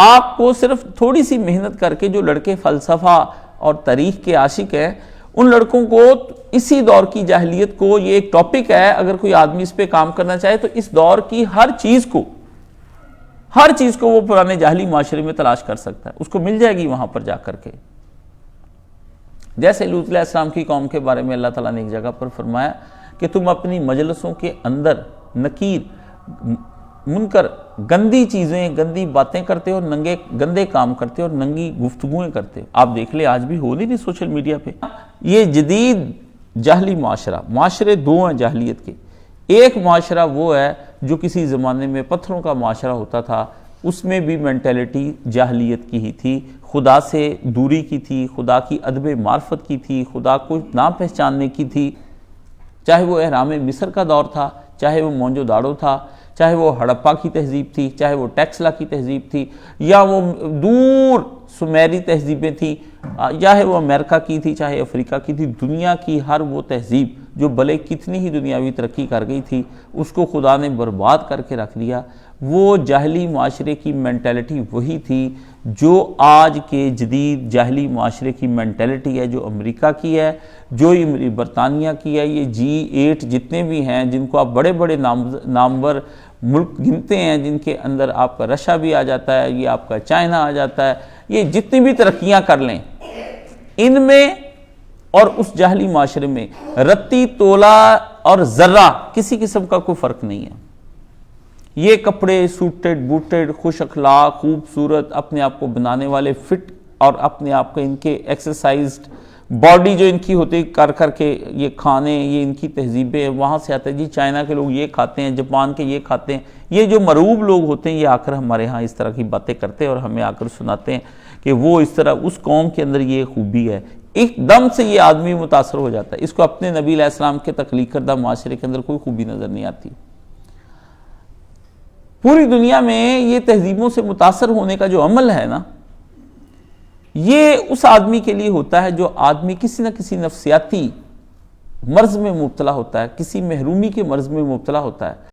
آپ کو صرف تھوڑی سی محنت کر کے، جو لڑکے فلسفہ اور تاریخ کے عاشق ہیں، ان لڑکوں کو اسی دور کی جاہلیت کو، یہ ایک ٹاپک ہے، اگر کوئی آدمی اس پہ کام کرنا چاہے تو اس دور کی ہر چیز کو وہ پرانے جاہلی معاشرے میں تلاش کر سکتا ہے، اس کو مل جائے گی وہاں پر جا کر کے۔ جیسے لوط علیہ السلام کی قوم کے بارے میں اللہ تعالیٰ نے ایک جگہ پر فرمایا کہ تم اپنی مجلسوں کے اندر نکیر، منکر، گندی چیزیں، گندی باتیں کرتے ہو، گندے کام کرتے ہو اور ننگی گفتگویں کرتے ہو۔ آپ دیکھ لیں آج بھی ہو نہیں سوشل میڈیا پہ۔ یہ جدید جاہلی معاشرے دو ہیں جاہلیت کے۔ ایک معاشرہ وہ ہے جو کسی زمانے میں پتھروں کا معاشرہ ہوتا تھا، اس میں بھی مینٹیلٹی جاہلیت کی ہی تھی، خدا سے دوری کی تھی، خدا کی ادب معرفت کی تھی، خدا کو نہ پہچاننے کی تھی، چاہے وہ اہرام مصر کا دور تھا، چاہے وہ موہنجو داڑو تھا، چاہے وہ ہڑپا کی تہذیب تھی، چاہے وہ ٹیکسلا کی تہذیب تھی، یا وہ دور سمیری تہذیبیں تھیں، چاہے وہ امریکہ کی تھی، چاہے افریقہ کی تھی۔ دنیا کی ہر وہ تہذیب جو بھلے کتنی ہی دنیاوی ترقی کر گئی تھی، اس کو خدا نے برباد کر کے رکھ دیا۔ وہ جاہلی معاشرے کی مینٹیلٹی وہی تھی جو آج کے جدید جاہلی معاشرے کی مینٹیلٹی ہے، جو امریکہ کی ہے، جو برطانیہ کی ہے۔ یہ G8 جتنے بھی ہیں، جن کو آپ بڑے بڑے نامور ملک گنتے ہیں، جن کے اندر آپ کا رشیا بھی آ جاتا ہے، یہ آپ کا چائنا آ جاتا ہے، یہ جتنی بھی ترقیاں کر لیں، ان میں اور اس جاہلی معاشرے میں رتی تولا اور ذرہ کسی قسم کا کوئی فرق نہیں ہے۔ یہ کپڑے سوٹڈ بوٹڈ، خوش اخلاق، خوبصورت، اپنے آپ کو بنانے والے، فٹ، اور اپنے آپ کو ان کے ایکسرسائزڈ باڈی جو ان کی ہوتی کر کر کے یہ کھانے، یہ ان کی تہذیبیں وہاں سے آتے ہیں۔ جی چائنا کے لوگ یہ کھاتے ہیں، جاپان کے یہ کھاتے ہیں۔ یہ جو مروب لوگ ہوتے ہیں، یہ آ کر ہمارے ہاں اس طرح کی باتیں کرتے ہیں اور ہمیں آ کر سناتے ہیں کہ وہ اس طرح اس قوم کے اندر یہ خوبی ہے۔ ایک دم سے یہ آدمی متاثر ہو جاتا ہے، اس کو اپنے نبی علیہ السلام کے تخلیق کردہ معاشرے کے اندر کوئی خوبی نظر نہیں آتی۔ پوری دنیا میں یہ تہذیبوں سے متاثر ہونے کا جو عمل ہے نا، یہ اس آدمی کے لیے ہوتا ہے جو آدمی کسی نہ کسی نفسیاتی مرض میں مبتلا ہوتا ہے، کسی محرومی کے مرض میں مبتلا ہوتا ہے۔